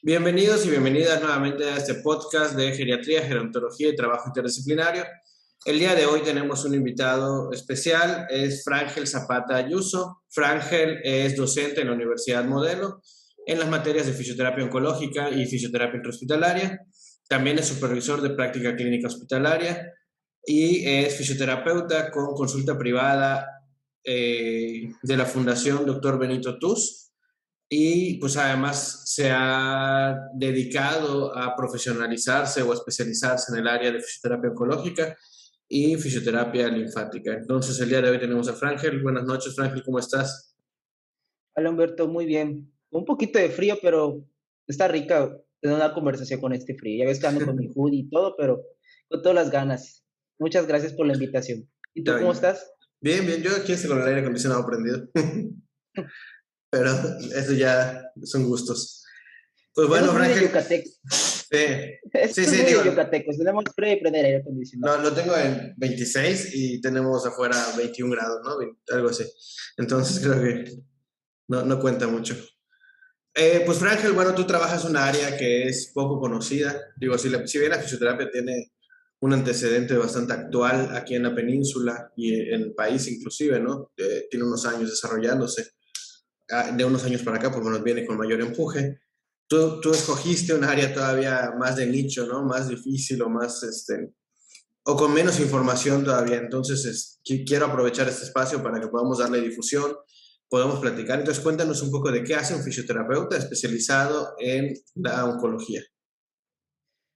Bienvenidos y bienvenidas nuevamente a este podcast de geriatría, gerontología y trabajo interdisciplinario. El día de hoy tenemos un invitado especial, es Frangel Zapata Ayuso. Frangel es docente en la Universidad Modelo en las materias de fisioterapia oncológica y fisioterapia intrahospitalaria. También es supervisor de práctica clínica hospitalaria y es fisioterapeuta con consulta privada de la Fundación Dr. Benito Tuz. Y pues además se ha dedicado a profesionalizarse o a especializarse en el área de fisioterapia oncológica y fisioterapia linfática. Entonces el día de hoy tenemos a Frangel. Buenas noches, Frangel, ¿cómo estás? Hola Humberto, muy bien. Un poquito de frío, pero está rica tener una conversación con este frío. Ya ves que ando con mi hoodie y todo, pero con todas las ganas. Muchas gracias por la invitación. ¿Y tú Está cómo bien. estás? Bien, bien, yo aquí estoy con el aire acondicionado prendido, pero eso ya son gustos. Pues Eso bueno, es muy de Frangel, yucatecos. sí, Eso sí, es sí, muy digo, de yucatecos. Tenemos frío y prender aire acondicionado. lo tengo en 26 y tenemos afuera 21 grados, ¿no? Algo así. Entonces creo que no cuenta mucho. Pues Frangel, bueno, tú trabajas en una área que es poco conocida. Digo, si bien la fisioterapia tiene un antecedente bastante actual aquí en la península y en el país inclusive, ¿no? Tiene unos años desarrollándose. De unos años para acá, pues bueno, viene con mayor empuje. Tú escogiste un área todavía más de nicho, ¿no? Más difícil o más, o con menos información todavía. Entonces, quiero aprovechar este espacio para que podamos darle difusión, podamos platicar. Entonces, cuéntanos un poco de qué hace un fisioterapeuta especializado en la oncología.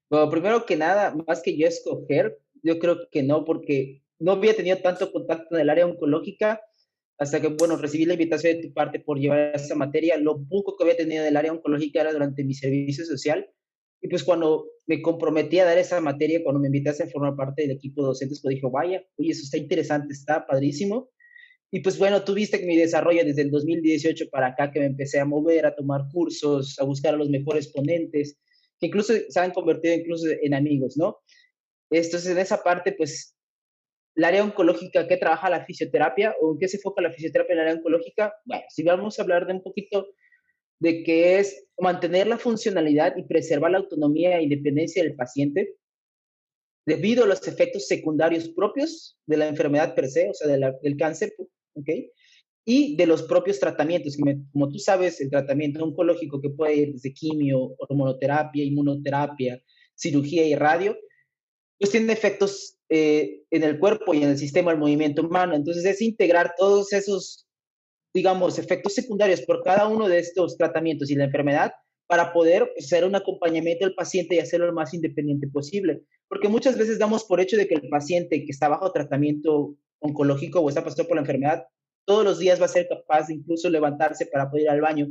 Bueno, primero que nada, más que yo escoger, yo creo que no, porque no había tenido tanto contacto en el área oncológica hasta que, bueno, recibí la invitación de tu parte por llevar esa materia. Lo poco que había tenido del área oncológica era durante mi servicio social. Y pues cuando me comprometí a dar esa materia, cuando me invitaste a formar parte del equipo de docentes, pues dije, vaya, oye, eso está interesante, está padrísimo. Y pues bueno, tú viste que mi desarrollo desde el 2018 para acá, que me empecé a mover, a tomar cursos, a buscar a los mejores ponentes, que incluso se han convertido incluso en amigos, ¿no? Entonces, en esa parte, pues, el área oncológica, ¿qué trabaja la fisioterapia o en qué se enfoca la fisioterapia en el área oncológica? Bueno, si vamos a hablar de un poquito de qué es mantener la funcionalidad y preservar la autonomía e independencia del paciente debido a los efectos secundarios propios de la enfermedad per se, o sea, del cáncer, ¿ok? Y de los propios tratamientos. Como tú sabes, el tratamiento oncológico que puede ir desde quimio, hormonoterapia, inmunoterapia, cirugía y radio, pues tiene efectos en el cuerpo y en el sistema del movimiento humano. Entonces es integrar todos esos, digamos, efectos secundarios por cada uno de estos tratamientos y la enfermedad para poder hacer un acompañamiento del paciente y hacerlo lo más independiente posible. Porque muchas veces damos por hecho de que el paciente que está bajo tratamiento oncológico o está pasando por la enfermedad, todos los días va a ser capaz de incluso levantarse para poder ir al baño.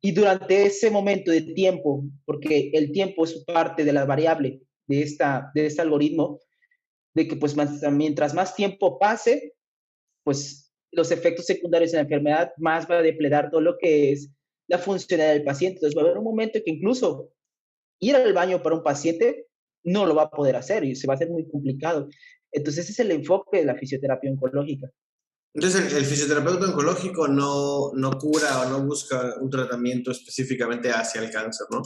Y durante ese momento de tiempo, porque el tiempo es parte de la variable de este algoritmo, de que pues mientras más tiempo pase, pues los efectos secundarios de la enfermedad más va a depredar todo lo que es la funcionalidad del paciente. Entonces va a haber un momento que incluso ir al baño para un paciente no lo va a poder hacer y se va a hacer muy complicado. Entonces ese es el enfoque de la fisioterapia oncológica. Entonces, el fisioterapeuta oncológico no cura o no busca un tratamiento específicamente hacia el cáncer, ¿no?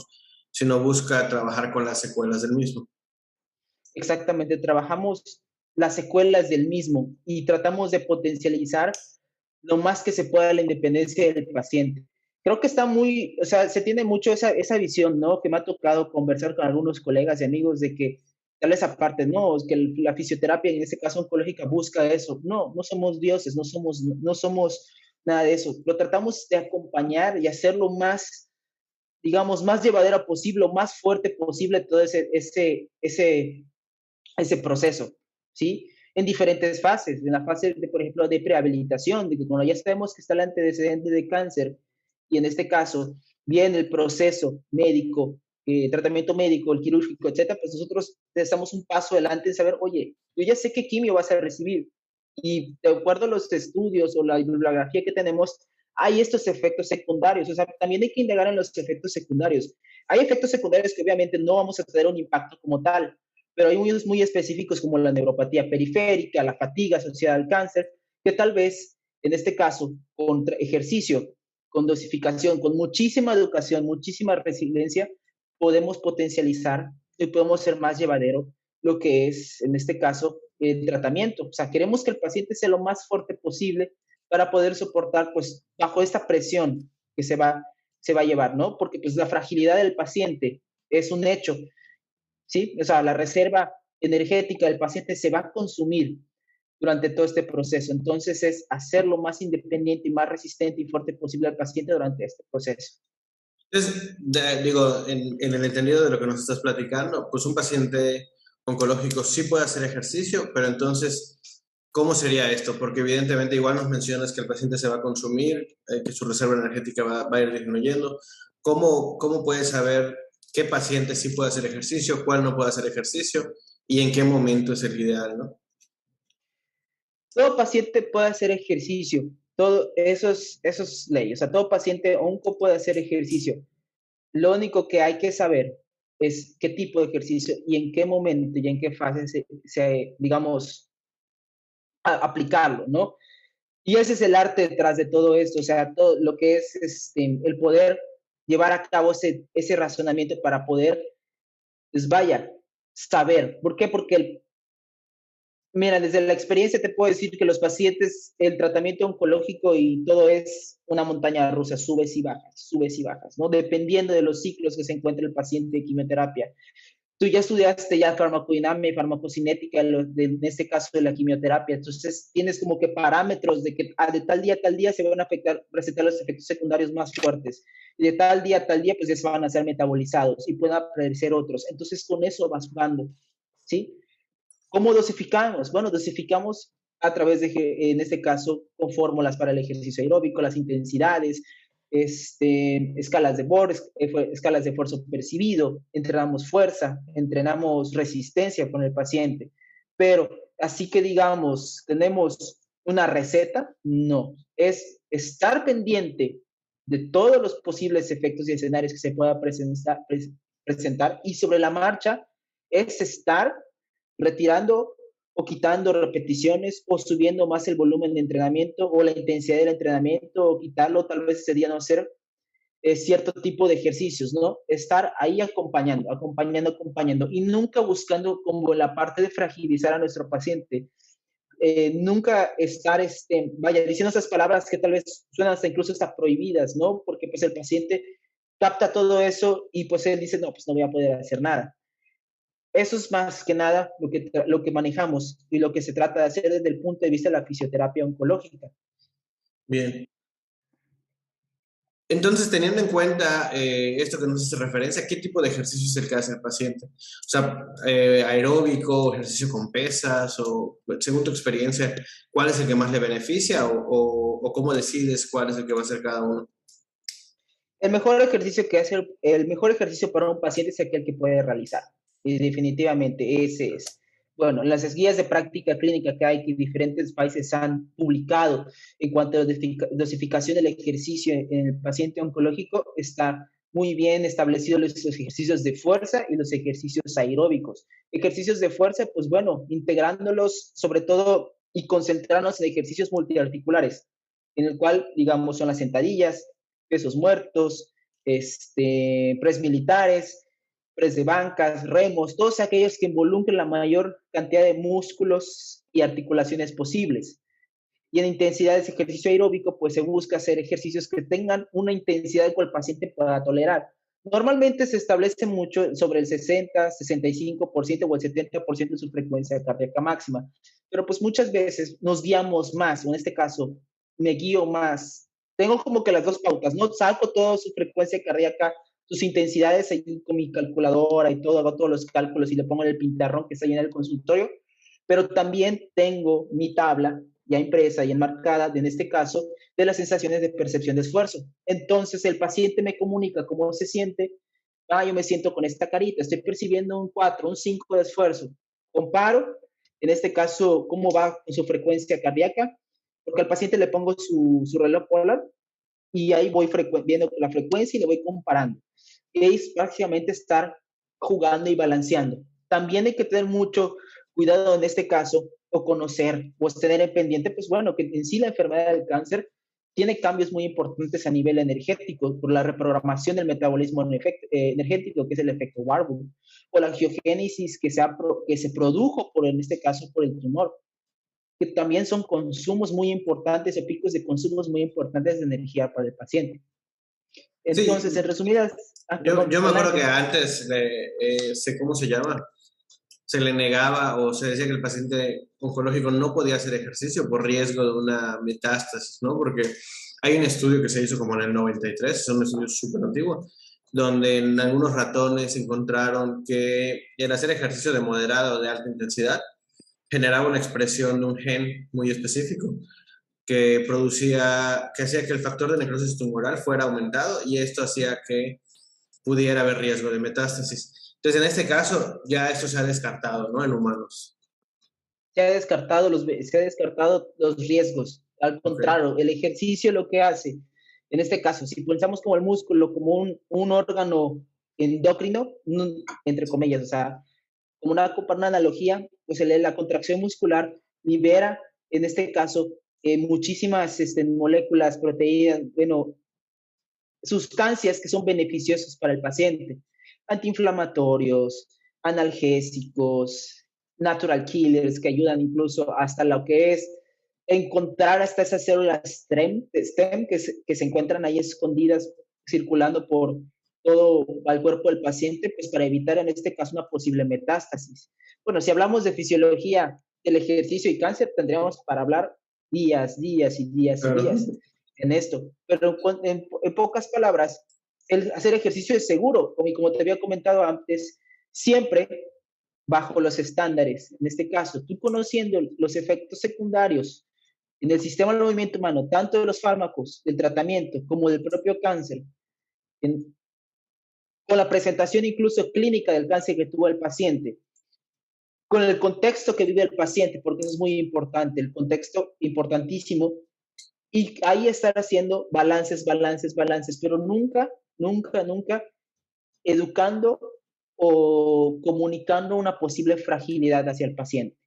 Sino busca trabajar con las secuelas del mismo. Exactamente, trabajamos las secuelas del mismo y tratamos de potencializar lo más que se pueda la independencia del paciente. Creo que está muy, o sea, se tiene mucho esa visión, ¿no? Que me ha tocado conversar con algunos colegas y amigos de que tal vez aparte, no, es que la fisioterapia, en este caso oncológica, busca eso. No, no somos dioses, no somos nada de eso. Lo tratamos de acompañar y hacerlo más, digamos, más llevadera posible, más fuerte posible todo ese proceso, ¿sí? En diferentes fases, en la fase, de, por ejemplo, de prehabilitación, de que cuando ya sabemos que está el antecedente de cáncer, y en este caso viene el proceso médico, tratamiento médico, el quirúrgico, etcétera, pues nosotros estamos un paso adelante en saber, oye, yo ya sé qué quimio vas a recibir, y de acuerdo a los estudios o la bibliografía que tenemos, hay estos efectos secundarios, o sea, también hay que indagar en los efectos secundarios. Hay efectos secundarios que obviamente no vamos a tener un impacto como tal, pero hay unos muy específicos como la neuropatía periférica, la fatiga asociada al cáncer, que tal vez, en este caso, con ejercicio, con dosificación, con muchísima educación, muchísima resiliencia, podemos potencializar y podemos ser más llevadero lo que es, en este caso, el tratamiento. O sea, queremos que el paciente sea lo más fuerte posible para poder soportar, pues, bajo esta presión que se va a llevar, ¿no? Porque, pues, la fragilidad del paciente es un hecho, ¿sí? O sea, la reserva energética del paciente se va a consumir durante todo este proceso. Entonces, es hacerlo más independiente y más resistente y fuerte posible al paciente durante este proceso. Entonces, digo, en el entendido de lo que nos estás platicando, pues un paciente oncológico sí puede hacer ejercicio, pero entonces, ¿cómo sería esto? Porque evidentemente igual nos mencionas que el paciente se va a consumir, que su reserva energética va a ir disminuyendo. ¿Cómo puedes saber qué paciente sí puede hacer ejercicio, cuál no puede hacer ejercicio y en qué momento es el ideal, ¿no? Todo paciente puede hacer ejercicio, todo eso es ley, o sea, todo paciente onco puede hacer ejercicio. Lo único que hay que saber es qué tipo de ejercicio y en qué momento y en qué fase digamos, aplicarlo, ¿no? Y ese es el arte detrás de todo esto, o sea, todo lo que es el poder llevar a cabo ese razonamiento para poder, pues vaya, saber. ¿Por qué? Porque mira, desde la experiencia te puedo decir que los pacientes, el tratamiento oncológico y todo es una montaña rusa, subes y bajas, ¿no? Dependiendo de los ciclos que se encuentra el paciente de quimioterapia. Tú ya estudiaste ya farmacodinamia, farmacocinética, en este caso de la quimioterapia, entonces tienes como que parámetros de que de tal día a tal día se van a presentar los efectos secundarios más fuertes, y de tal día a tal día pues ya se van a ser metabolizados y pueden aparecer otros, entonces con eso vas jugando, ¿sí? ¿Cómo dosificamos? Bueno, dosificamos a través de, en este caso, con fórmulas para el ejercicio aeróbico, las intensidades, escalas de Borg, escalas de esfuerzo percibido, entrenamos fuerza, entrenamos resistencia con el paciente. Pero así que digamos, tenemos una receta, no. Es estar pendiente de todos los posibles efectos y escenarios que se pueda presentar y sobre la marcha es estar retirando o quitando repeticiones o subiendo más el volumen de entrenamiento o la intensidad del entrenamiento o quitarlo, tal vez ese día no hacer cierto tipo de ejercicios, ¿no? Estar ahí acompañando y nunca buscando como la parte de fragilizar a nuestro paciente. Nunca estar, vaya, diciendo esas palabras que tal vez suenan hasta incluso hasta prohibidas, ¿no? Porque pues el paciente capta todo eso y pues él dice, no, pues no voy a poder hacer nada. Eso es más que nada lo que manejamos y lo que se trata de hacer desde el punto de vista de la fisioterapia oncológica. Bien. Entonces, teniendo en cuenta esto que nos hace referencia, ¿qué tipo de ejercicio es el que hace el paciente? O sea, aeróbico, ejercicio con pesas, o según tu experiencia, ¿cuál es el que más le beneficia o cómo decides cuál es el que va a hacer cada uno? El mejor ejercicio que hace, el mejor ejercicio para un paciente es aquel que puede realizar. Y definitivamente ese es. Bueno, las guías de práctica clínica que hay que diferentes países han publicado en cuanto a dosificación del ejercicio en el paciente oncológico, está muy bien establecido los ejercicios de fuerza y los ejercicios aeróbicos. Ejercicios de fuerza, pues bueno, integrándolos sobre todo y concentrarnos en ejercicios multiarticulares, en el cual, digamos, son las sentadillas, pesos muertos, press militares, press de bancas, remos, todos aquellos que involucren la mayor cantidad de músculos y articulaciones posibles. Y en intensidad de ese ejercicio aeróbico, pues se busca hacer ejercicios que tengan una intensidad que el paciente pueda tolerar. Normalmente se establece mucho sobre el 60, 65% o el 70% de su frecuencia cardíaca máxima, pero pues muchas veces nos guiamos más, o en este caso me guío más. Tengo como que las dos pautas, ¿no? Saco toda su frecuencia cardíaca, sus intensidades ahí con mi calculadora y todo, hago todos los cálculos y le pongo en el pintarrón que está ahí en el consultorio, pero también tengo mi tabla ya impresa y enmarcada, en este caso, de las sensaciones de percepción de esfuerzo. Entonces, el paciente me comunica cómo se siente. Yo me siento con esta carita, estoy percibiendo un 4, un 5 de esfuerzo. Comparo, en este caso, cómo va con su frecuencia cardíaca, porque al paciente le pongo su reloj polar y ahí voy viendo la frecuencia y le voy comparando. Y es prácticamente estar jugando y balanceando. También hay que tener mucho cuidado en este caso, o conocer, o tener en pendiente, pues bueno, que en sí la enfermedad del cáncer tiene cambios muy importantes a nivel energético por la reprogramación del metabolismo energético, que es el efecto Warburg, o la angiogénesis que se produjo, en este caso, por el tumor, que también son consumos muy importantes o picos de consumos muy importantes de energía para el paciente. Entonces, Sí, en resumidas, yo perdón, me acuerdo que adelante. antes, ¿cómo se llama? Se le negaba o se decía que el paciente oncológico no podía hacer ejercicio por riesgo de una metástasis, ¿no? Porque hay un estudio que se hizo como en el 93, es un estudio súper antiguo, donde en algunos ratones encontraron que el hacer ejercicio de moderada o de alta intensidad generaba una expresión de un gen muy específico que hacía que el factor de necrosis tumoral fuera aumentado y esto hacía que pudiera haber riesgo de metástasis. Entonces, en este caso, ya esto se ha descartado, ¿no? En humanos. Se ha descartado los riesgos. Al Ok. contrario, el ejercicio lo que hace, en este caso, si pensamos como el músculo, como un órgano endocrino, entre comillas, o sea, como una analogía, pues la contracción muscular libera, en este caso, muchísimas moléculas, proteínas, bueno, sustancias que son beneficiosas para el paciente, antiinflamatorios, analgésicos, natural killers que ayudan incluso hasta lo que es encontrar hasta esas células STEM que se encuentran ahí escondidas circulando por todo el cuerpo del paciente, pues para evitar en este caso una posible metástasis. Bueno, si hablamos de fisiología del ejercicio y cáncer, tendríamos para hablar días, días y días y Claro. días en esto. Pero en pocas palabras, el hacer ejercicio es seguro, como te había comentado antes, siempre bajo los estándares. En este caso, tú conociendo los efectos secundarios en el sistema del movimiento humano, tanto de los fármacos, del tratamiento, como del propio cáncer, en, con la presentación incluso clínica del cáncer que tuvo el paciente, con el contexto que vive el paciente, porque eso es muy importante, el contexto importantísimo. Y ahí estar haciendo balances, balances, balances, pero nunca, nunca, nunca educando o comunicando una posible fragilidad hacia el paciente.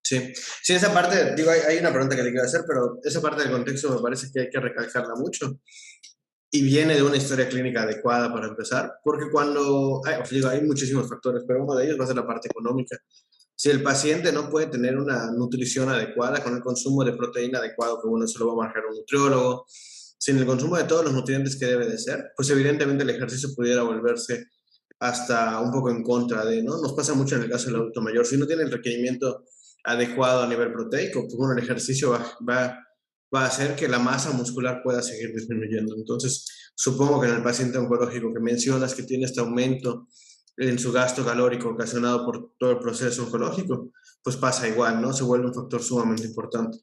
Sí, sí, esa parte, digo, hay una pregunta que te quiero hacer, pero esa parte del contexto me parece que hay que recalcarla mucho. Y viene de una historia clínica adecuada para empezar, porque digo, hay muchísimos factores, pero uno de ellos va a ser la parte económica. Si el paciente no puede tener una nutrición adecuada con el consumo de proteína adecuado, que bueno, eso lo va a marcar un nutriólogo, sin el consumo de todos los nutrientes que debe de ser, pues evidentemente el ejercicio pudiera volverse hasta un poco en contra de, ¿no? Nos pasa mucho en el caso del adulto mayor. Si no tiene el requerimiento adecuado a nivel proteico, pues bueno, el ejercicio va a hacer que la masa muscular pueda seguir disminuyendo. Entonces, supongo que en el paciente oncológico que mencionas que tiene este aumento en su gasto calórico ocasionado por todo el proceso oncológico, pues pasa igual, ¿no? Se vuelve un factor sumamente importante.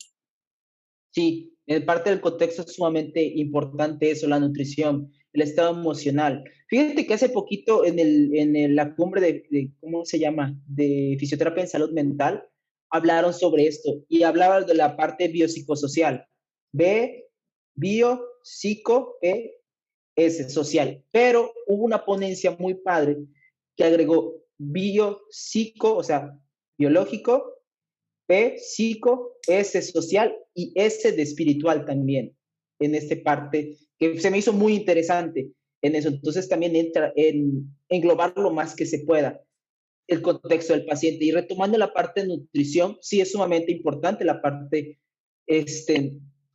Sí, en parte del contexto es sumamente importante eso, la nutrición, el estado emocional. Fíjate que hace poquito la cumbre ¿cómo se llama? De fisioterapia en salud mental, hablaron sobre esto y hablaban de la parte biopsicosocial. B, bio, psico, S, social. Pero hubo una ponencia muy padre que agregó bio, psico, o sea, biológico, P, psico, S, social y S de espiritual también, en esta parte, que se me hizo muy interesante en eso. Entonces también entra en englobar lo más que se pueda el contexto del paciente. Y retomando la parte de nutrición, sí es sumamente importante la parte,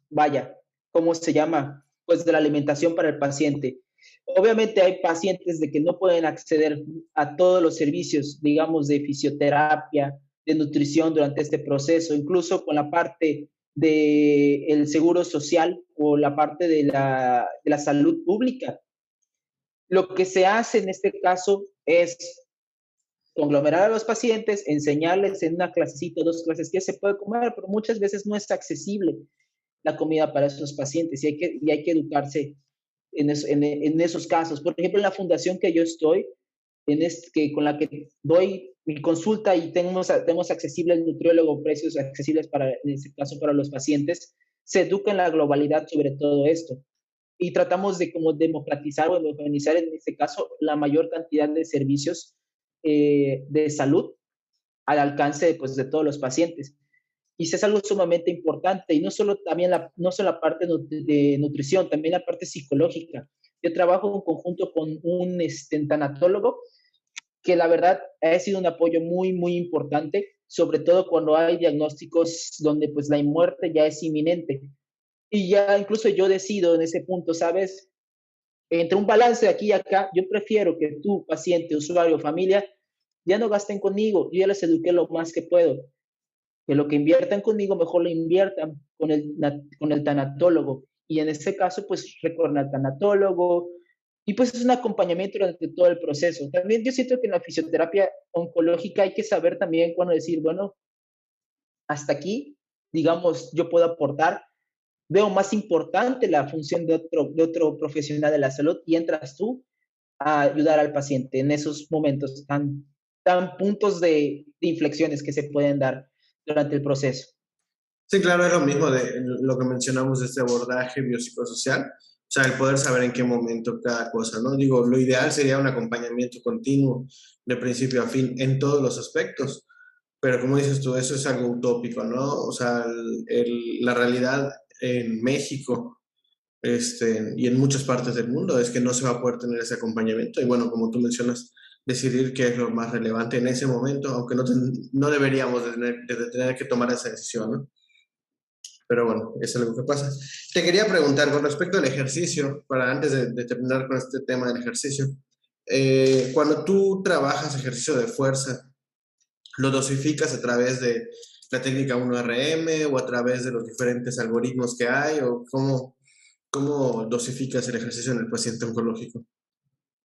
vaya, ¿cómo se llama? Pues de la alimentación para el paciente. Obviamente hay pacientes de que no pueden acceder a todos los servicios, digamos, de fisioterapia, de nutrición durante este proceso, incluso con la parte del seguro social o la parte de la salud pública. Lo que se hace en este caso es conglomerar a los pacientes, enseñarles en una clasecita, dos clases qué se puede comer, pero muchas veces no es accesible la comida para esos pacientes y hay que educarse en esos casos. Por ejemplo, en la fundación que yo estoy, con la que doy mi consulta y tenemos accesible el nutriólogo, precios accesibles para, en este caso, para los pacientes, se educa en la globalidad sobre todo esto. Y tratamos de como democratizar o organizar, en este caso, la mayor cantidad de servicios de salud al alcance pues, de todos los pacientes. Y es algo sumamente importante, y no solo, también no solo la parte de nutrición, también la parte psicológica. Yo trabajo en conjunto con un tanatólogo que la verdad ha sido un apoyo muy, muy importante, sobre todo cuando hay diagnósticos donde pues la muerte ya es inminente. Y ya incluso yo decido en ese punto, ¿sabes? Entre un balance de aquí y acá, yo prefiero que tú, paciente, usuario, familia, ya no gasten conmigo, yo ya les eduqué lo más que puedo, que lo que inviertan conmigo, mejor lo inviertan con el tanatólogo. Y en este caso, pues recorren al tanatólogo, y pues es un acompañamiento durante todo el proceso. También yo siento que en la fisioterapia oncológica hay que saber también cuando decir, bueno, hasta aquí, digamos, yo puedo aportar, veo más importante la función de otro profesional de la salud y entras tú a ayudar al paciente en esos momentos tan puntos de inflexiones que se pueden dar durante el proceso. Sí, claro, es lo mismo de lo que mencionamos de este abordaje biopsicosocial, o sea, el poder saber en qué momento cada cosa, ¿no? Digo, lo ideal sería un acompañamiento continuo de principio a fin en todos los aspectos, pero como dices tú, eso es algo utópico, ¿no? O sea, la realidad en México y en muchas partes del mundo es que no se va a poder tener ese acompañamiento y bueno, como tú mencionas, decidir qué es lo más relevante en ese momento, aunque no deberíamos de tener que tomar esa decisión, ¿no? Pero bueno, eso es algo que pasa. Te quería preguntar con respecto al ejercicio, para antes de terminar con este tema del ejercicio. Cuando tú trabajas ejercicio de fuerza, ¿lo dosificas a través de la técnica 1RM o a través de los diferentes algoritmos que hay? ¿O cómo dosificas el ejercicio en el paciente oncológico?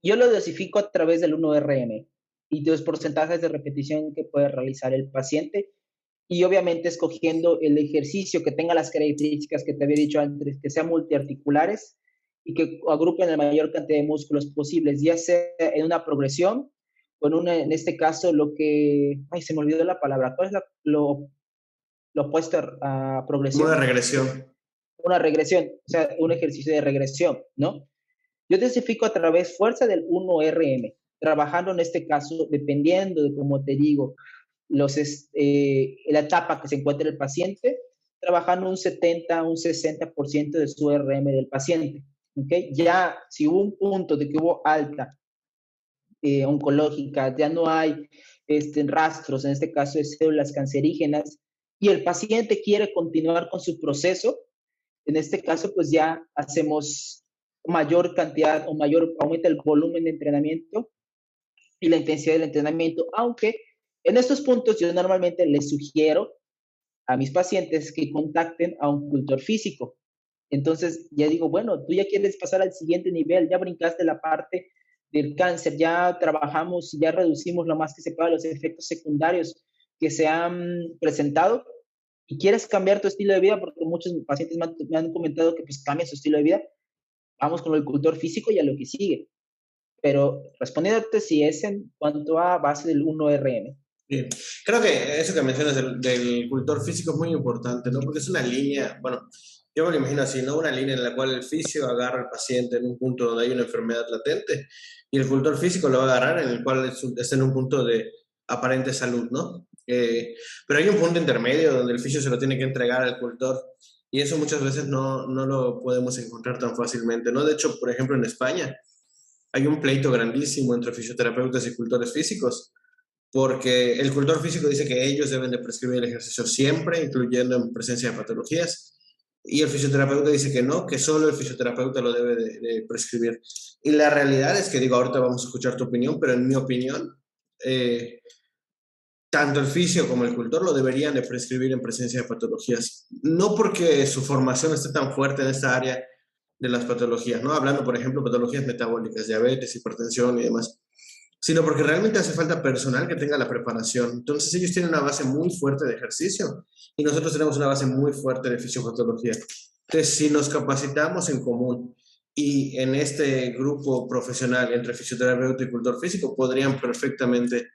Yo lo dosifico a través del 1RM y de los porcentajes de repetición que puede realizar el paciente, y obviamente escogiendo el ejercicio que tenga las características que te había dicho antes, que sean multiarticulares y que agrupen la mayor cantidad de músculos posibles, ya sea en una progresión o en este caso ay, se me olvidó la palabra, ¿cuál es lo opuesto a Como una progresión? regresión. Una regresión, o sea, un ejercicio de regresión, ¿no? Yo dosifico a través fuerza del 1RM, trabajando en este caso, dependiendo de, como te digo, la etapa que se encuentra el paciente, trabajando un 70, un 60% de su RM del paciente. ¿Okay? Ya si hubo un punto de que hubo alta oncológica, ya no hay rastros, en este caso de células cancerígenas, y el paciente quiere continuar con su proceso, en este caso pues ya hacemos mayor cantidad o aumenta el volumen de entrenamiento y la intensidad del entrenamiento, aunque en estos puntos yo normalmente les sugiero a mis pacientes que contacten a un cultor físico. Entonces ya digo, bueno, tú ya quieres pasar al siguiente nivel, ya brincaste la parte del cáncer, ya trabajamos, ya reducimos lo más que se pueda los efectos secundarios que se han presentado y quieres cambiar tu estilo de vida, porque muchos pacientes me han comentado que pues cambia su estilo de vida, vamos con el cultor físico y a lo que sigue. Pero respondiéndote si es en cuanto a base del 1RM. Bien. Creo que eso que mencionas del cultor físico es muy importante, ¿no? Porque es una línea, bueno, yo me lo imagino así, ¿no? Una línea en la cual el fisio agarra al paciente en un punto donde hay una enfermedad latente y el cultor físico lo va a agarrar en el cual está en un punto de aparente salud, ¿no? Pero hay un punto intermedio donde el fisio se lo tiene que entregar al cultor y eso muchas veces no lo podemos encontrar tan fácilmente, ¿no? De hecho, por ejemplo, en España hay un pleito grandísimo entre fisioterapeutas y cultores físicos porque el cultor físico dice que ellos deben de prescribir el ejercicio siempre, incluyendo en presencia de patologías, y el fisioterapeuta dice que no, que solo el fisioterapeuta lo debe de prescribir. Y la realidad es que, digo, ahorita vamos a escuchar tu opinión, pero en mi opinión, eh, tanto el fisio como el cultor lo deberían de prescribir en presencia de patologías. No porque su formación esté tan fuerte en esta área de las patologías, ¿no? Hablando, por ejemplo, patologías metabólicas, diabetes, hipertensión y demás, sino porque realmente hace falta personal que tenga la preparación. Entonces ellos tienen una base muy fuerte de ejercicio y nosotros tenemos una base muy fuerte de fisiopatología. Entonces, si nos capacitamos en común y en este grupo profesional entre fisioterapeuta y cultor físico, podrían perfectamente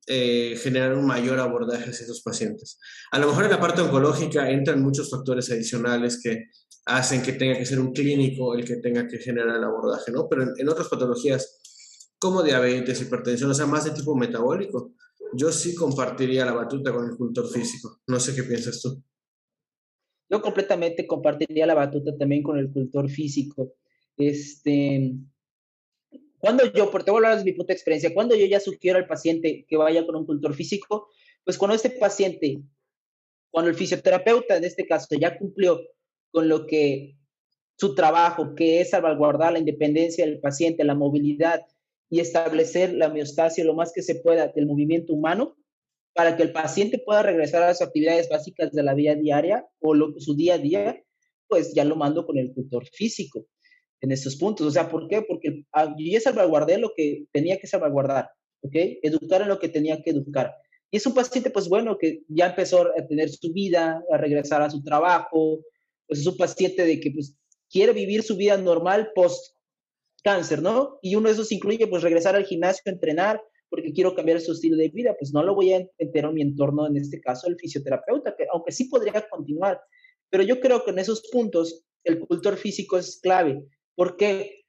generar un mayor abordaje hacia estos pacientes. A lo mejor en la parte oncológica entran muchos factores adicionales que hacen que tenga que ser un clínico el que tenga que generar el abordaje, ¿no? Pero en otras patologías como diabetes, hipertensión, o sea, más de tipo metabólico, yo sí compartiría la batuta con el cultor físico. No sé qué piensas tú. Yo completamente compartiría la batuta también con el cultor físico. Este, cuando yo, por te voy a hablar de mi puta experiencia, cuando yo ya sugiero al paciente que vaya con un cultor físico, pues cuando este paciente, cuando el fisioterapeuta en este caso ya cumplió con lo que su trabajo, que es salvaguardar la independencia del paciente, la movilidad y establecer la homeostasia lo más que se pueda del movimiento humano, para que el paciente pueda regresar a sus actividades básicas de la vida diaria o su día a día, pues ya lo mando con el tutor físico en estos puntos. O sea, ¿por qué? Porque yo ya salvaguardé lo que tenía que salvaguardar, ¿ok? Educar en lo que tenía que educar. Y es un paciente, pues bueno, que ya empezó a tener su vida, a regresar a su trabajo, pues es un paciente de que pues quiere vivir su vida normal post cáncer, ¿no? Y uno de esos incluye pues regresar al gimnasio, entrenar, porque quiero cambiar su estilo de vida, pues no lo voy a enterar en mi entorno, en este caso el fisioterapeuta, que aunque sí podría continuar, pero yo creo que en esos puntos el cultor físico es clave. ¿Por qué?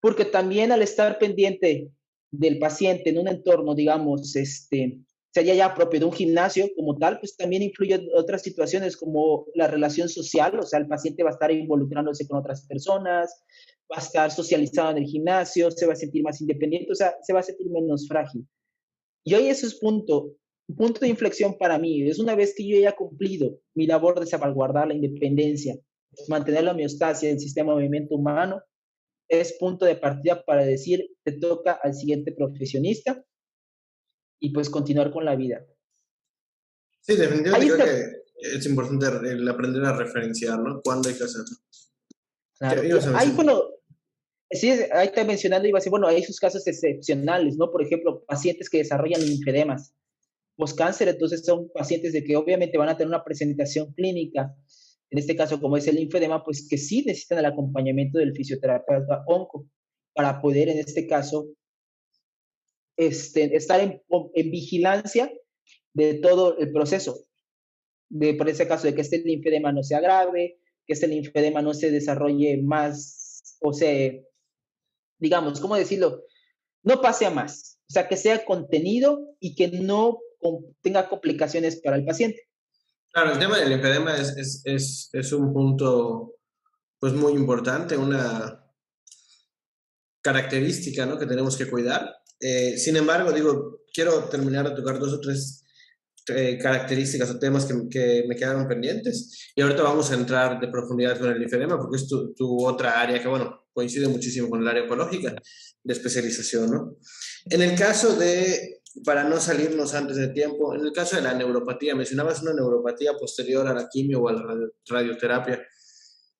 Porque también al estar pendiente del paciente en un entorno, digamos, sería ya propio de un gimnasio como tal, pues también influye otras situaciones como la relación social, o sea, el paciente va a estar involucrándose con otras personas, va a estar socializado en el gimnasio, se va a sentir más independiente, o sea, se va a sentir menos frágil. Y hoy eso es punto de inflexión para mí. Es una vez que yo haya cumplido mi labor de salvaguardar la independencia, mantener la homeostasia del sistema de movimiento humano, es punto de partida para decir, te toca al siguiente profesionista y pues continuar con la vida. Sí, definitivamente Ahí creo está, que es importante el aprender a referenciar, ¿no? ¿Cuándo hay que hacerlo? ¿Qué claro. ibas a Ahí, mencionar? bueno, sí, ahí está mencionando, iba a decir, bueno, hay sus casos excepcionales, ¿no? Por ejemplo, pacientes que desarrollan linfedemas postcáncer, entonces son pacientes de que obviamente van a tener una presentación clínica, en este caso como es el linfedema, pues que sí necesitan el acompañamiento del fisioterapeuta onco para poder en este caso estar en vigilancia de todo el proceso, de por ese caso de que este linfedema no sea grave, que este linfedema no se desarrolle más, o sea, digamos, ¿cómo decirlo? No pase a más, o sea, que sea contenido y que no tenga complicaciones para el paciente. Claro, el tema del linfedema es un punto pues muy importante, una característica, ¿no? Que tenemos que cuidar. Sin embargo, digo, quiero terminar de tocar dos o tres características o temas que me quedaron pendientes. Y ahorita vamos a entrar de profundidad con el linfedema, porque es tu otra área que, bueno, coincide muchísimo con el área oncológica de especialización, ¿no? En el caso de, para no salirnos antes de tiempo, en el caso de la neuropatía, mencionabas una neuropatía posterior a la quimio o a la radioterapia,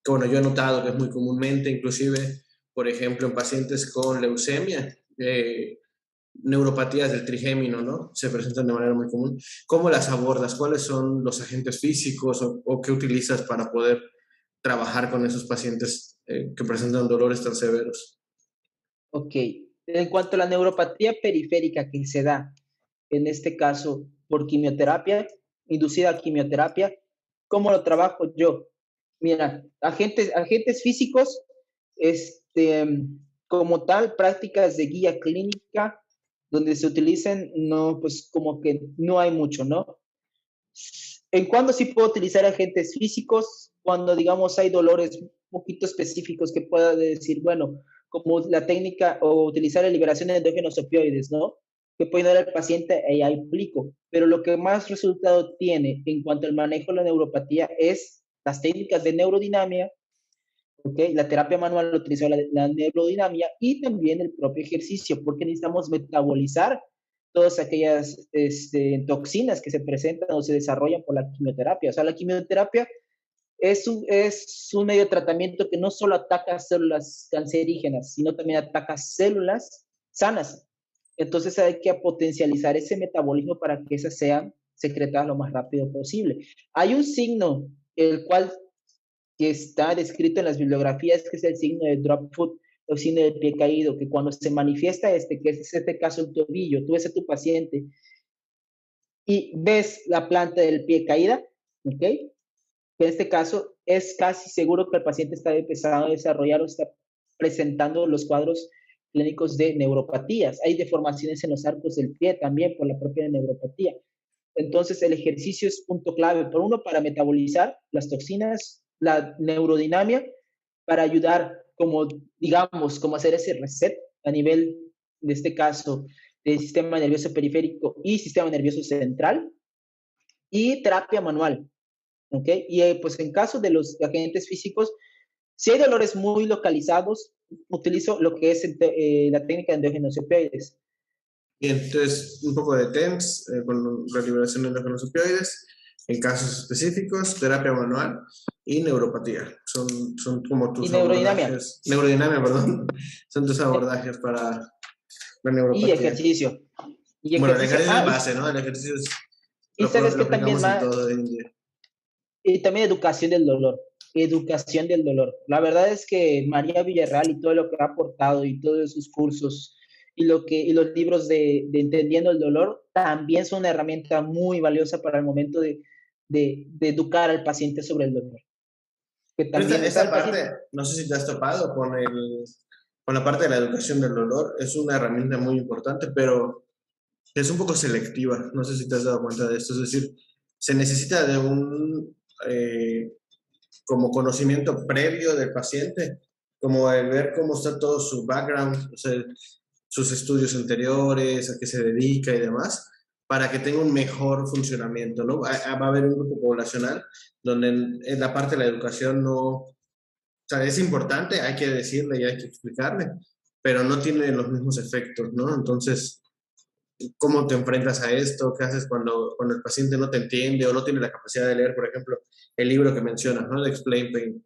que bueno, yo he notado que es muy comúnmente, inclusive, por ejemplo, en pacientes con leucemia, neuropatías del trigémino, ¿no? Se presentan de manera muy común. ¿Cómo las abordas? ¿Cuáles son los agentes físicos o qué utilizas para poder trabajar con esos pacientes que presentan dolores tan severos? Ok. En cuanto a la neuropatía periférica que se da, en este caso por quimioterapia, inducida a quimioterapia, ¿cómo lo trabajo yo? Mira, agentes físicos, este, como tal, prácticas de guía clínica, donde se utilicen, no, pues como que no hay mucho, ¿no? ¿En cuándo sí puedo utilizar agentes físicos? Cuando, digamos, hay dolores un poquito específicos que pueda decir, bueno, como la técnica o utilizar la liberación de endógenos opioides, ¿no? Que puede dar al paciente y ahí aplico. Pero lo que más resultado tiene en cuanto al manejo de la neuropatía es las técnicas de neurodinamia, ¿ok? La terapia manual utiliza la neurodinamia y también el propio ejercicio, porque necesitamos metabolizar todas aquellas toxinas que se presentan o se desarrollan por la quimioterapia. O sea, la quimioterapia es un medio de tratamiento que no solo ataca células cancerígenas, sino también ataca células sanas. Entonces hay que potencializar ese metabolismo para que esas sean secretadas lo más rápido posible. Hay un signo, el cual que está descrito en las bibliografías, que es el signo de drop foot, o signo del pie caído, que cuando se manifiesta que es este caso el tobillo, tú ves a tu paciente y ves la planta del pie caída, ¿ok? En este caso es casi seguro que el paciente está empezando a desarrollar o está presentando los cuadros clínicos de neuropatías. Hay deformaciones en los arcos del pie también por la propia neuropatía. Entonces, el ejercicio es punto clave, por uno, para metabolizar las toxinas, la neurodinamia, para ayudar, como digamos, como hacer ese reset a nivel, de este caso, del sistema nervioso periférico y sistema nervioso central, y terapia manual, ¿ok? Y pues en caso de los agentes físicos, si hay dolores muy localizados, utilizo lo que es la técnica de endógenos opioides. Bien, entonces un poco de TENS con la liberación de endógenos opioides, en casos específicos, terapia manual y neuropatía. Son como Y tus neurodinamia. abordajes, neurodinamia, perdón, son tus eh, abordajes para la y neuropatía. ejercicio. Y Bueno, el ejercicio. ejercicio es base, ¿no? El ejercicio es, Y sabes lo que también aplicamos en más, todo hoy en día. y también educación del dolor. Educación del dolor. La verdad es que María Villarreal y todo lo que ha aportado y todos sus cursos y los libros de Entendiendo el Dolor también son una herramienta muy valiosa para el momento de educar al paciente sobre el dolor. Que Pero también, o sea, esta el paciente, parte, no sé si te has topado con la parte de la educación del dolor, es una herramienta muy importante, pero es un poco selectiva. No sé si te has dado cuenta de esto. Es decir, se necesita de un como conocimiento previo del paciente, como el ver cómo está todo su background, o sea, sus estudios anteriores, a qué se dedica y demás, para que tenga un mejor funcionamiento, ¿no? Va a haber un grupo poblacional donde en la parte de la educación no, o sea, es importante, hay que decirle y hay que explicarle, pero no tiene los mismos efectos, ¿no? Entonces, ¿cómo te enfrentas a esto? ¿Qué haces cuando el paciente no te entiende o no tiene la capacidad de leer, por ejemplo, el libro que mencionas, ¿no? De Explain Pain.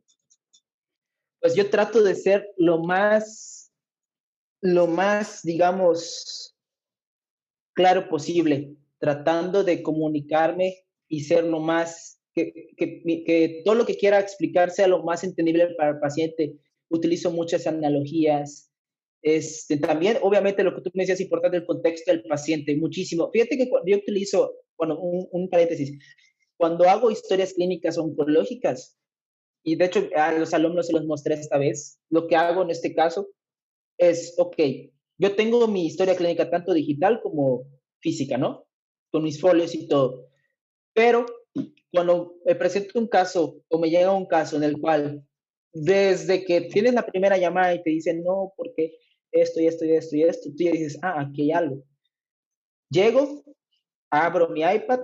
pues yo trato de ser lo más, digamos, claro posible, tratando de comunicarme y ser lo más, que todo lo que quiera explicar sea lo más entendible para el paciente. Utilizo muchas analogías. También, obviamente, lo que tú me decías es importante, el contexto del paciente, muchísimo. Fíjate que yo utilizo, bueno, un paréntesis, cuando hago historias clínicas oncológicas, y de hecho a los alumnos se los mostré esta vez, lo que hago en este caso es, ok, yo tengo mi historia clínica tanto digital como física, ¿no? Con mis folios y todo. Pero cuando me presento un caso o me llega un caso en el cual desde que tienes la primera llamada y te dicen, no, porque esto y esto y esto y esto, tú ya dices, aquí hay algo. Llego, abro mi iPad,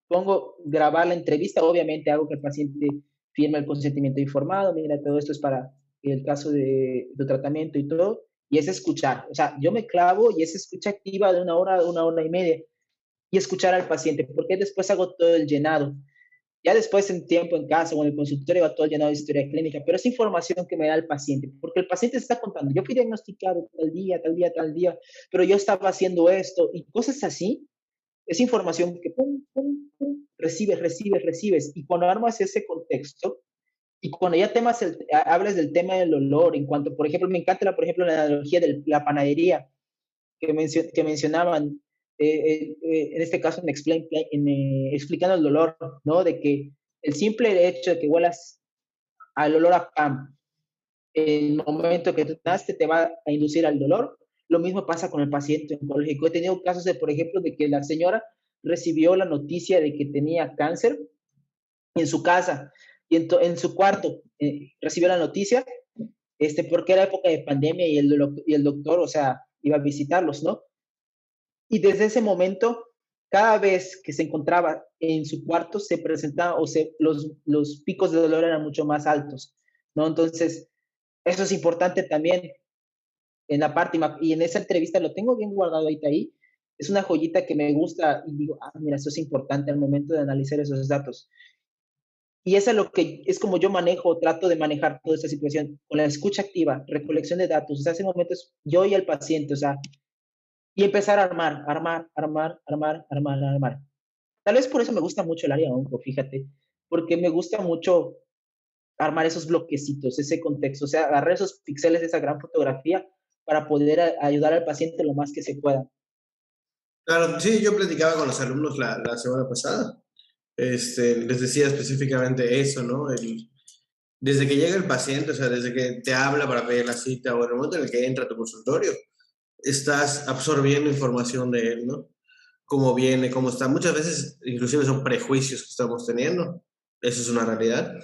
pongo grabar la entrevista, obviamente hago que el paciente firme el consentimiento informado, mira, todo esto es para el caso de tratamiento y todo, y es escuchar, o sea, yo me clavo y es escucha activa de una hora y media, y escuchar al paciente, porque después hago todo el llenado. Ya después en tiempo en casa o en el consultorio va todo el llenado de historia clínica, pero es información que me da el paciente, porque el paciente se está contando, yo fui diagnosticado tal día, tal día, tal día, pero yo estaba haciendo esto y cosas así, es información que pum, pum, pum, recibes, recibes, recibes. Y cuando armas ese contexto, y cuando ya hablas del tema del olor, en cuanto, por ejemplo, me encanta, por ejemplo, la analogía de la panadería que mencionaban, en este caso explicando el dolor, ¿no? De que el simple hecho de que huelas al olor a pan el momento que tú naste te va a inducir al dolor. Lo mismo pasa con el paciente oncológico. He tenido casos de, por ejemplo, de que la señora recibió la noticia de que tenía cáncer en su casa y en su cuarto recibió la noticia porque era época de pandemia y el doctor, o sea, iba a visitarlos, ¿no? Y desde ese momento, cada vez que se encontraba en su cuarto, se presentaba, los picos de dolor eran mucho más altos, ¿no? Entonces, eso es importante también en la parte, y en esa entrevista lo tengo bien guardado ahí. Es una joyita que me gusta y digo, mira, eso es importante al momento de analizar esos datos. Y eso es lo que es como yo manejo, trato de manejar toda esta situación con la escucha activa, recolección de datos. O sea, ese momento es yo y el paciente, o sea, y empezar a armar. Tal vez por eso me gusta mucho el área onco, fíjate, porque me gusta mucho armar esos bloquecitos, ese contexto, o sea, agarrar esos píxeles de esa gran fotografía para poder ayudar al paciente lo más que se pueda. Claro, sí, yo platicaba con los alumnos la semana pasada. Les decía específicamente eso, ¿no? desde que llega el paciente, o sea, desde que te habla para pedir la cita o en el momento en el que entra a tu consultorio, estás absorbiendo información de él, ¿no? Cómo viene, cómo está. Muchas veces, inclusive son prejuicios que estamos teniendo. Eso es una realidad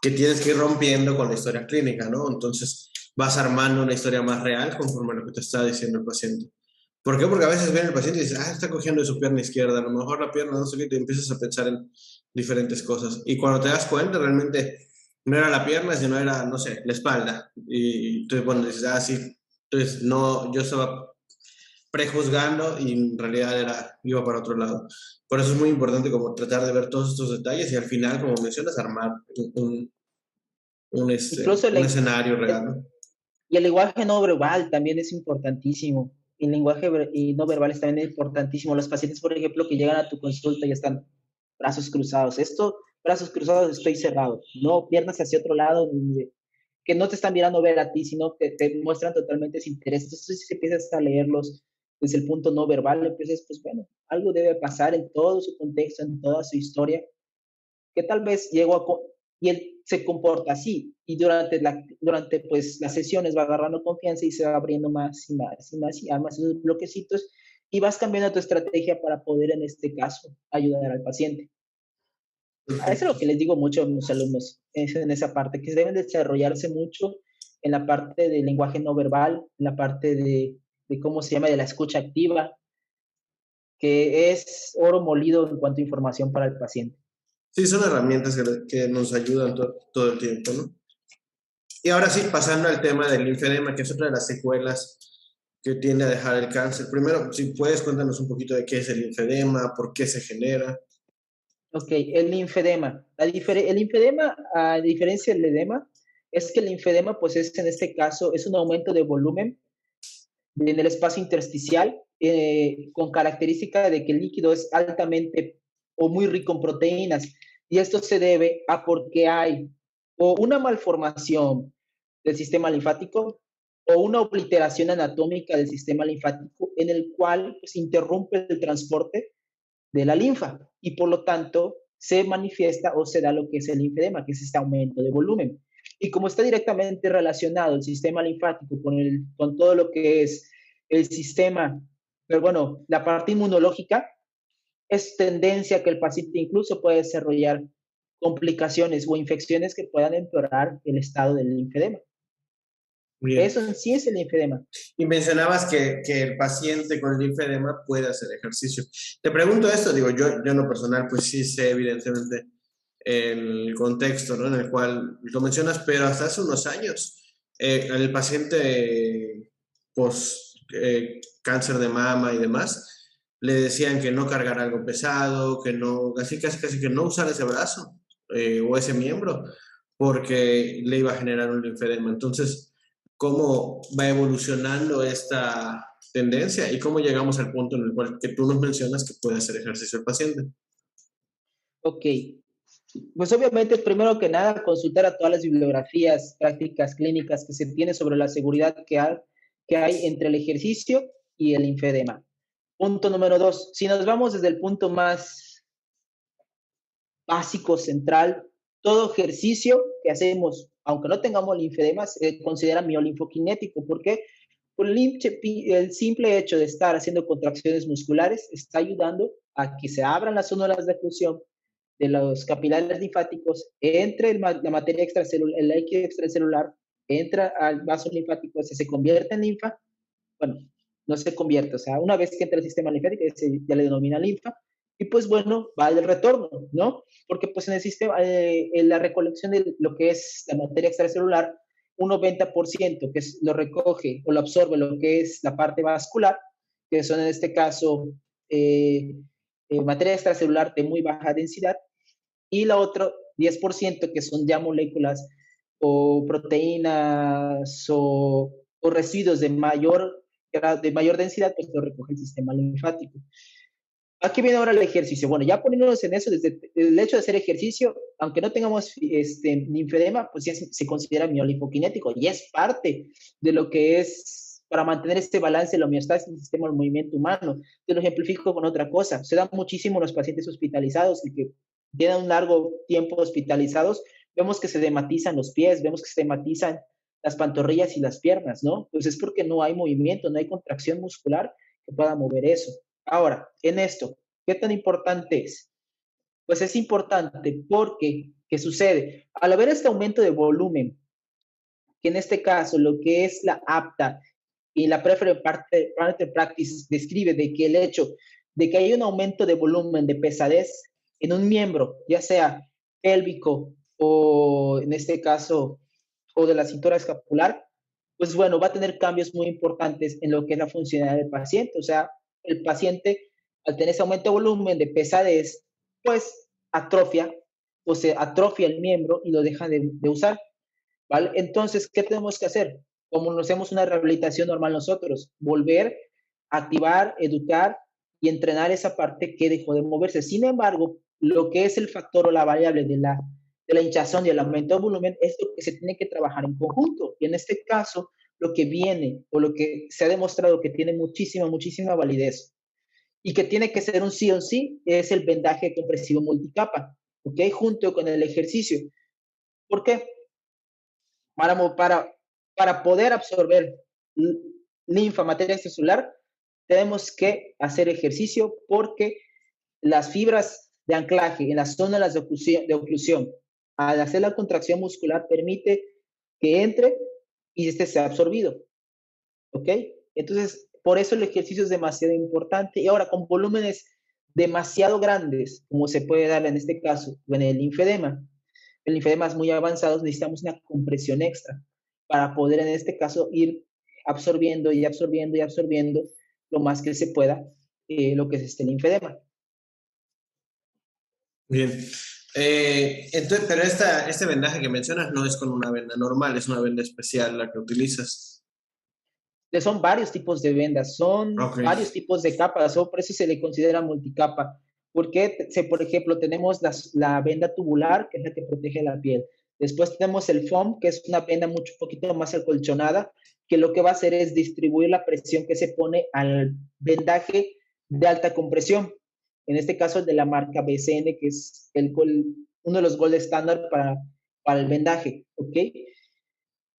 que tienes que ir rompiendo con la historia clínica, ¿no? Entonces vas armando una historia más real conforme a lo que te está diciendo el paciente. ¿Por qué? Porque a veces viene el paciente y dice, ah, está cogiendo de su pierna izquierda, a lo mejor la pierna, no sé qué, y te empiezas a pensar en diferentes cosas. Y cuando te das cuenta, realmente no era la pierna, sino era, no sé, la espalda. Y entonces, bueno, dices, ah, sí. Entonces, no, yo estaba prejuzgando y en realidad iba para otro lado. Por eso es muy importante como tratar de ver todos estos detalles y al final, como mencionas, armar Incluso un escenario el- real, ¿no? y el lenguaje no verbal también es importantísimo. El lenguaje y no verbal es también importantísimo. Los pacientes, por ejemplo, que llegan a tu consulta y están brazos cruzados. Brazos cruzados, estoy cerrado. No, piernas hacia otro lado, que no te están mirando a ver a ti, sino que te muestran totalmente ese interés. Entonces, si empiezas a leerlos desde el punto no verbal, empiezas, pues bueno, algo debe pasar en todo su contexto, en toda su historia, que tal vez llegó y él se comporta así y durante pues las sesiones va agarrando confianza y se va abriendo más y más y más y además esos bloquecitos y vas cambiando tu estrategia para poder en este caso ayudar al paciente. A eso es lo que les digo mucho a mis alumnos, es en esa parte, que deben desarrollarse mucho en la parte del lenguaje no verbal, en la parte de cómo se llama, de la escucha activa, que es oro molido en cuanto a información para el paciente. Sí, son herramientas que nos ayudan todo el tiempo, ¿no? Y ahora sí, pasando al tema del linfedema, que es otra de las secuelas que tiende a dejar el cáncer. Primero, si puedes, cuéntanos un poquito de qué es el linfedema, por qué se genera. Ok, el linfedema. El linfedema, a diferencia del edema, es que el linfedema, pues es en este caso, es un aumento de volumen en el espacio intersticial con característica de que el líquido es altamente o muy rico en proteínas. Y esto se debe a porque hay o una malformación del sistema linfático o una obliteración anatómica del sistema linfático en el cual pues, interrumpe el transporte de la linfa y por lo tanto se manifiesta o se da lo que es el linfedema, que es este aumento de volumen. Y como está directamente relacionado el sistema linfático con todo lo que es el sistema, pero bueno, la parte inmunológica, es tendencia que el paciente incluso puede desarrollar complicaciones o infecciones que puedan empeorar el estado del linfedema. Bien. Eso en sí es el linfedema. Y mencionabas que el paciente con linfedema puede hacer ejercicio. Te pregunto esto, digo, yo en lo personal, pues sí sé evidentemente el contexto, ¿no? En el cual lo mencionas, pero hasta hace unos años, el paciente post cáncer de mama y demás, le decían que no cargara algo pesado, que no, casi que no usara ese brazo o ese miembro, porque le iba a generar un linfedema. Entonces, ¿cómo va evolucionando esta tendencia y cómo llegamos al punto en el cual que tú nos mencionas que puede hacer ejercicio el paciente? Ok, pues obviamente, primero que nada, consultar a todas las bibliografías, prácticas clínicas que se tiene sobre la seguridad que hay entre el ejercicio y el linfedema. Punto número dos, si nos vamos desde el punto más básico, central, todo ejercicio que hacemos, aunque no tengamos linfedema, se considera miolinfokinético. ¿Por qué? Por el simple hecho de estar haciendo contracciones musculares está ayudando a que se abran las zonas de fusión de los capilares linfáticos, entre la materia extracelular, el líquido extracelular, entra al vaso linfático, se convierte en linfa, bueno, no se convierte, o sea, una vez que entra el sistema linfático, ya le denomina linfa, y pues bueno, va el retorno, ¿no? Porque pues en el sistema, en la recolección de lo que es la materia extracelular, un 90% que lo recoge o lo absorbe lo que es la parte vascular, que son en este caso materia extracelular de muy baja densidad, y la otra 10% que son ya moléculas o proteínas o residuos de mayor densidad, pues lo recoge el sistema linfático. Aquí viene ahora el ejercicio. Bueno, ya poniéndonos en eso, desde el hecho de hacer ejercicio, aunque no tengamos linfedema, pues ya se considera miolinfokinético y es parte de lo que es para mantener este balance, la homeostasis del sistema del movimiento humano. Te lo ejemplifico con otra cosa. Se da muchísimo en los pacientes hospitalizados y que tienen un largo tiempo hospitalizados vemos que se dematizan los pies, vemos que se dematizan las pantorrillas y las piernas, ¿no? Pues es porque no hay movimiento, no hay contracción muscular que pueda mover eso. Ahora, en esto, ¿qué tan importante es? Pues es importante porque, ¿qué sucede? Al haber este aumento de volumen, que en este caso lo que es la apta y la preferred practice describe de que el hecho de que hay un aumento de volumen, de pesadez en un miembro, ya sea pélvico o en este caso, o de la cintura escapular, pues bueno, va a tener cambios muy importantes en lo que es la funcionalidad del paciente. O sea, el paciente, al tener ese aumento de volumen, de pesadez, pues atrofia, o se atrofia el miembro y lo deja de usar. ¿Vale? Entonces, ¿qué tenemos que hacer? Como nos hacemos una rehabilitación normal nosotros, volver, activar, educar y entrenar esa parte que dejó de moverse. Sin embargo, lo que es el factor o la variable de la hinchazón y el aumento de volumen es lo que se tiene que trabajar en conjunto. Y en este caso, lo que viene o lo que se ha demostrado que tiene muchísima, muchísima validez y que tiene que ser un sí o sí es el vendaje compresivo multicapa, ¿ok? Junto con el ejercicio. ¿Por qué? para, para, para poder absorber linfa, materia extracelular, tenemos que hacer ejercicio porque las fibras de anclaje en las zonas de oclusión, al hacer la contracción muscular, permite que entre y este sea absorbido. ¿Ok? Entonces, por eso el ejercicio es demasiado importante. Y ahora, con volúmenes demasiado grandes, como se puede dar en este caso, en el linfedemas muy avanzados, necesitamos una compresión extra para poder en este caso ir absorbiendo y absorbiendo y absorbiendo lo más que se pueda lo que es este linfedema. Bien. Entonces, pero este vendaje que mencionas no es con una venda normal, es una venda especial la que utilizas. Son varios tipos de vendas, son varios tipos de capas, por eso se le considera multicapa. Porque, por ejemplo, tenemos la venda tubular, que es la que protege la piel. Después tenemos el foam, que es una venda mucho poquito más acolchonada, que lo que va a hacer es distribuir la presión que se pone al vendaje de alta compresión. En este caso, el de la marca BCN, que es uno de los gold estándar para el vendaje. ¿Ok?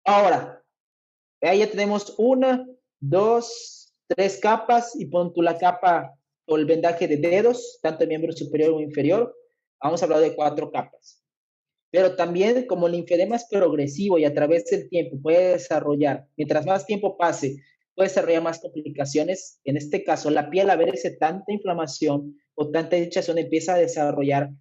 Ahora, ahí ya tenemos una, dos, tres capas y pon tú la capa o el vendaje de dedos, tanto el miembro superior o inferior. Vamos a hablar de 4 capas. Pero también como el linfedema es progresivo y a través del tiempo puede desarrollar, mientras más tiempo pase, puede desarrollar más complicaciones. En este caso, la piel al ver tanta inflamación o tanta hinchazón empieza a desarrollar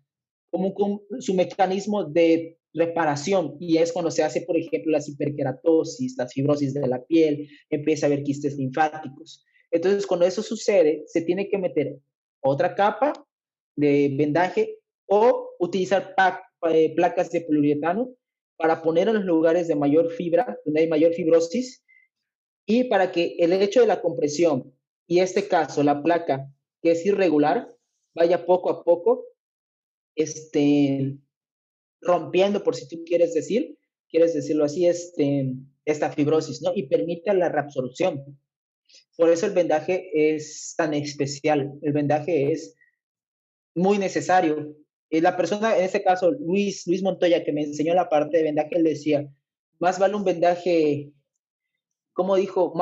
como su mecanismo de reparación y es cuando se hace, por ejemplo, la hiperkeratosis, la fibrosis de la piel, empieza a haber quistes linfáticos. Entonces, cuando eso sucede, se tiene que meter otra capa de vendaje o utilizar placas de poliuretano para poner en los lugares de mayor fibra, donde hay mayor fibrosis, y para que el hecho de la compresión y este caso, la placa, que es irregular, vaya poco a poco rompiendo, por si tú quieres decirlo así, esta fibrosis, ¿no? Y permite la reabsorción. Por eso el vendaje es tan especial. El vendaje es muy necesario. La persona, en este caso, Luis Montoya, que me enseñó la parte de vendaje, él decía, más vale un vendaje, como dijo,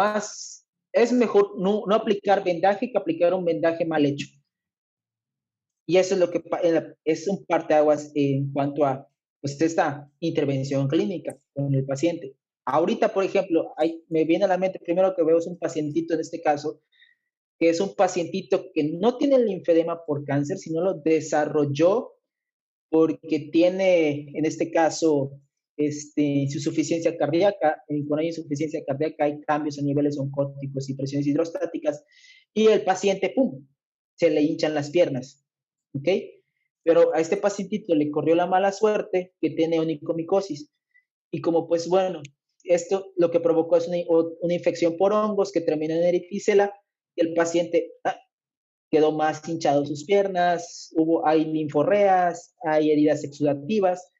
es mejor no aplicar vendaje que aplicar un vendaje mal hecho. Y eso es lo que es un parteaguas en cuanto a pues, esta intervención clínica con el paciente. Ahorita, por ejemplo, me viene a la mente, primero que veo es un pacientito en este caso, que es un pacientito que no tiene el linfedema por cáncer, sino lo desarrolló porque tiene, en este caso, insuficiencia cardíaca. Cuando hay insuficiencia cardíaca hay cambios a niveles oncóticos y presiones hidrostáticas, y el paciente, ¡pum!, se le hinchan las piernas. ¿Ok? Pero a este pacientito le corrió la mala suerte que tiene onicomicosis. Y como pues bueno, esto lo que provocó es una infección por hongos que terminó en erificela y el paciente quedó más hinchado sus piernas, hay linforreas, hay heridas exudativas.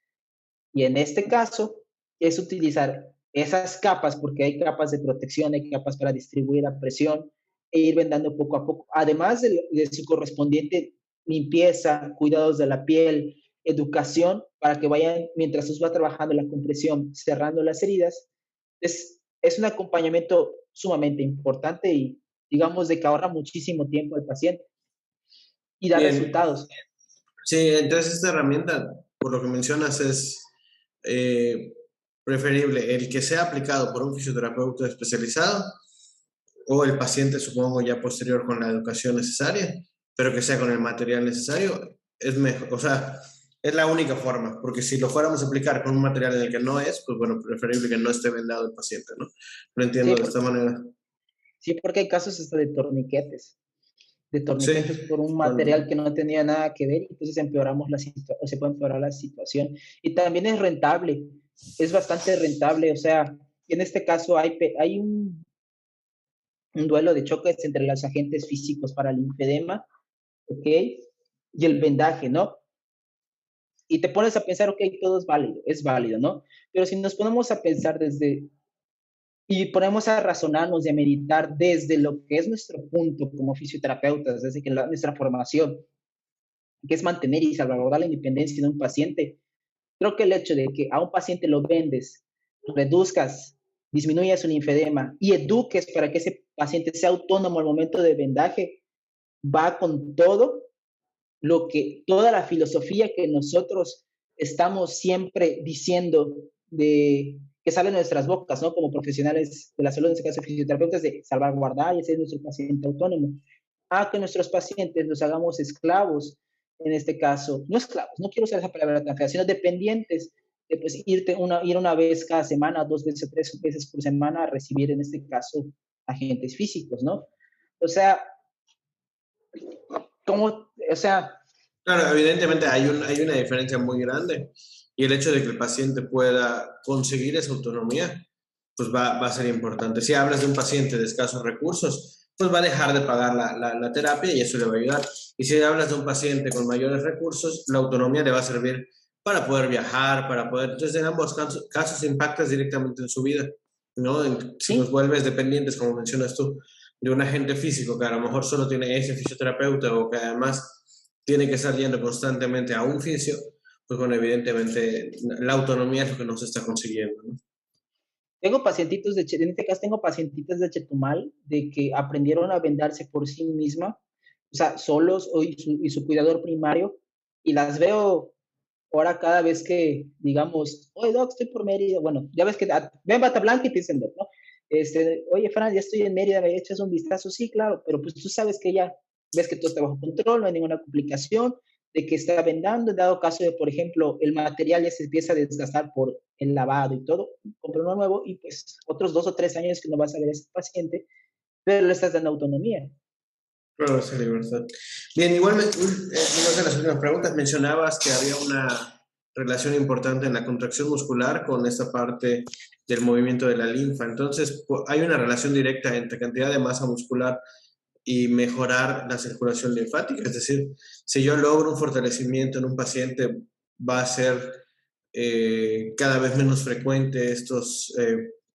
Y en este caso es utilizar esas capas, porque hay capas de protección, hay capas para distribuir la presión e ir vendando poco a poco, además de su correspondiente limpieza, cuidados de la piel, educación para que vayan, mientras usted va trabajando la compresión, cerrando las heridas. Es un acompañamiento sumamente importante y digamos de que ahorra muchísimo tiempo al paciente y da Bien, resultados. sí, entonces esta herramienta, por lo que mencionas, es eh, preferible el que sea aplicado por un fisioterapeuta especializado o el paciente, supongo, ya posterior con la educación necesaria, pero que sea con el material necesario, es mejor, o sea, es la única forma, porque si lo fuéramos a aplicar con un material en el que no es, pues bueno, preferible que no esté vendado el paciente, ¿no? Lo entiendo Sí, de esta manera. sí, porque hay casos hasta de Sí, torniquetes por un material con, que no tenía nada que ver, entonces empeoramos o se puede empeorar la situación. Y también es rentable, es bastante rentable, o sea, en este caso hay un duelo de choques entre los agentes físicos para el linfedema, ¿ok? Y el vendaje, ¿no? Y te pones a pensar, ok, todo es válido, ¿no? Pero si nos ponemos a pensar y ponemos a razonarnos y a meditar desde lo que es nuestro punto como fisioterapeutas, desde que nuestra formación, que es mantener y salvaguardar la independencia de un paciente, creo que el hecho de que a un paciente lo vendes, reduzcas, disminuyas su linfedema y eduques para que ese paciente sea autónomo al momento de vendaje, va con toda la filosofía que nosotros estamos siempre diciendo que sale de nuestras bocas, ¿no? Como profesionales de la salud, en este caso fisioterapeutas, de salvaguardar y hacer nuestro paciente autónomo. A que nuestros pacientes los hagamos esclavos, en este caso, no esclavos, no quiero usar esa palabra tan fea, sino dependientes de pues, ir una vez cada semana, 2 veces, 3 veces por semana a recibir, en este caso, agentes físicos, ¿no? O sea, o sea, claro, evidentemente hay una diferencia muy grande y el hecho de que el paciente pueda conseguir esa autonomía, pues va a ser importante. Si hablas de un paciente de escasos recursos, pues va a dejar de pagar la terapia y eso le va a ayudar. Y si hablas de un paciente con mayores recursos, la autonomía le va a servir para poder viajar, para poder... Entonces, en ambos casos impactas directamente en su vida, ¿no? Si nos sí, vuelves dependientes, como mencionas tú, de un agente físico que a lo mejor solo tiene ese fisioterapeuta o que además tiene que estar yendo constantemente a un fisio, pues bueno, evidentemente la autonomía es lo que no se está consiguiendo, ¿no? tengo pacientitos en este caso tengo pacientitas de Chetumal de que aprendieron a vendarse por sí misma, o sea, solos y su cuidador primario, y las veo ahora cada vez que, digamos, oye, Doc, estoy por Mérida, bueno, ya ves que ven Bata Blanca y te dicen, Doc, ¿no? Oye, Fran, ya estoy en Mérida, me echas un vistazo, sí, claro, pero pues tú sabes que ya ves que todo está bajo control, no hay ninguna complicación, de que está vendando, en dado caso de, por ejemplo, el material ya se empieza a desgastar por el lavado y todo, compra uno nuevo y pues otros 2 o 3 años que no vas a ver a ese paciente, pero le estás dando autonomía. Claro, esa libertad. Bien, igualmente, una de las últimas preguntas mencionabas que había una relación importante en la contracción muscular con esta parte del movimiento de la linfa. Entonces, hay una relación directa entre cantidad de masa muscular y mejorar la circulación linfática. Es decir, si yo logro un fortalecimiento en un paciente, va a ser cada vez menos frecuente estos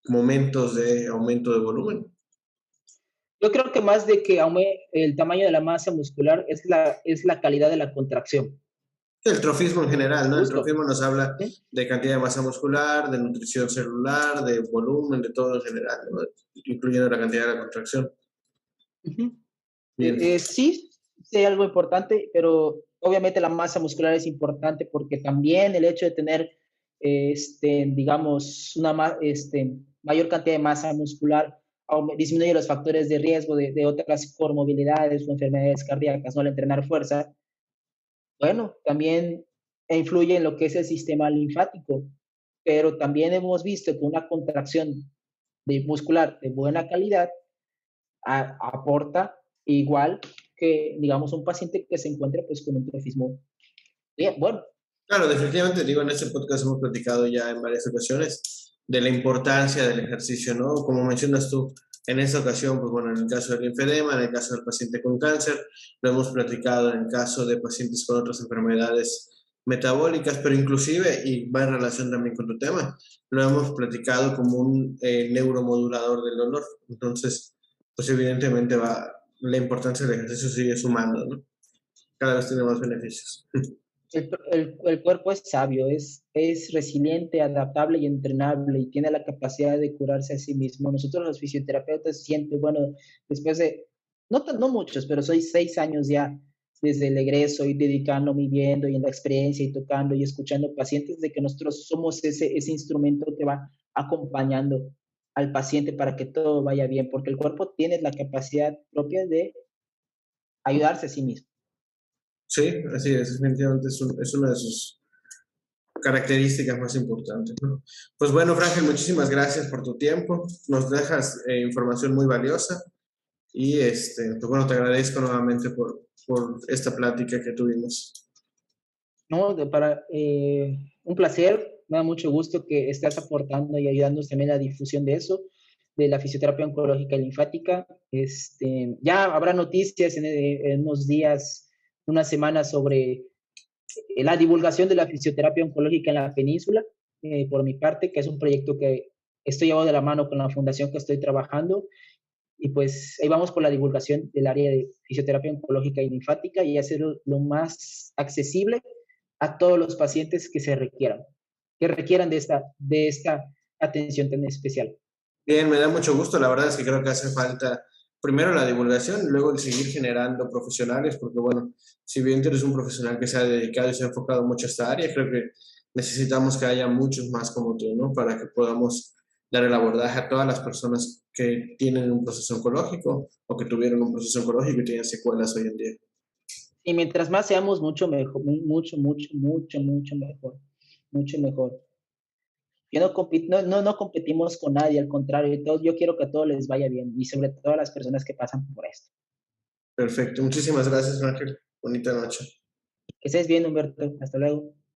momentos de aumento de volumen. Yo creo que más de que aumente el tamaño de la masa muscular es la calidad de la contracción. El trofismo en general, ¿no? El Justo. trofismo nos habla ¿Sí? de cantidad de masa muscular, de nutrición celular, de volumen, de todo en general, ¿no? Incluyendo la cantidad de la contracción. Uh-huh. Bien. Sí, sí hay algo importante, pero obviamente la masa muscular es importante porque también el hecho de tener, digamos, mayor cantidad de masa muscular disminuye los factores de riesgo de otras comorbilidades o enfermedades cardíacas, ¿no? Al entrenar fuerza, bueno, también influye en lo que es el sistema linfático, pero también hemos visto que una contracción muscular de buena calidad aporta igual que, digamos, un paciente que se encuentre pues con un trofismo bien, bueno. Claro, definitivamente, digo, en este podcast hemos platicado ya en varias ocasiones de la importancia del ejercicio, ¿no? Como mencionas tú, en esta ocasión, pues bueno, en el caso del linfedema, en el caso del paciente con cáncer, lo hemos platicado en el caso de pacientes con otras enfermedades metabólicas, pero inclusive, y va en relación también con tu tema, lo hemos platicado como un neuromodulador del dolor. Entonces, pues evidentemente va, la importancia del ejercicio sigue sumando, ¿no? Cada vez tiene más beneficios. El cuerpo es sabio, es resiliente, adaptable y entrenable y tiene la capacidad de curarse a sí mismo. Nosotros los fisioterapeutas siempre, bueno, después de, no muchos, pero soy 6 años ya desde el egreso y dedicándome y viendo y en la experiencia y tocando y escuchando pacientes de que nosotros somos ese instrumento que va acompañando al paciente para que todo vaya bien, porque el cuerpo tiene la capacidad propia de ayudarse a sí mismo. Sí, así es, definitivamente es una de sus características más importantes, ¿no? Pues bueno, Frangel, muchísimas gracias por tu tiempo. Nos dejas información muy valiosa y pues bueno, te agradezco nuevamente por esta plática que tuvimos. No, un placer, me da mucho gusto que estés aportando y ayudándonos también a la difusión de eso, de la fisioterapia oncológica y linfática. Ya habrá noticias en unos días, unas semanas sobre la divulgación de la fisioterapia oncológica en la península, por mi parte, que es un proyecto que estoy llevando de la mano con la fundación que estoy trabajando. Y pues ahí vamos por la divulgación del área de fisioterapia oncológica y linfática y hacerlo lo más accesible a todos los pacientes que requieran de esta atención tan especial. Bien, me da mucho gusto. La verdad es que creo que hace falta primero la divulgación, luego el seguir generando profesionales, porque bueno, si bien tú eres un profesional que se ha dedicado y se ha enfocado mucho a esta área, creo que necesitamos que haya muchos más como tú, ¿no? Para que podamos dar el abordaje a todas las personas que tienen un proceso oncológico o que tuvieron un proceso oncológico y tienen secuelas hoy en día. Y mientras más seamos, mucho mejor, mucho mejor, mucho mejor. Yo no competimos con nadie, al contrario, yo quiero que a todos les vaya bien y sobre todo a las personas que pasan por esto. Perfecto. Muchísimas gracias, Ángel. Bonita noche. Que estés bien, Humberto. Hasta luego.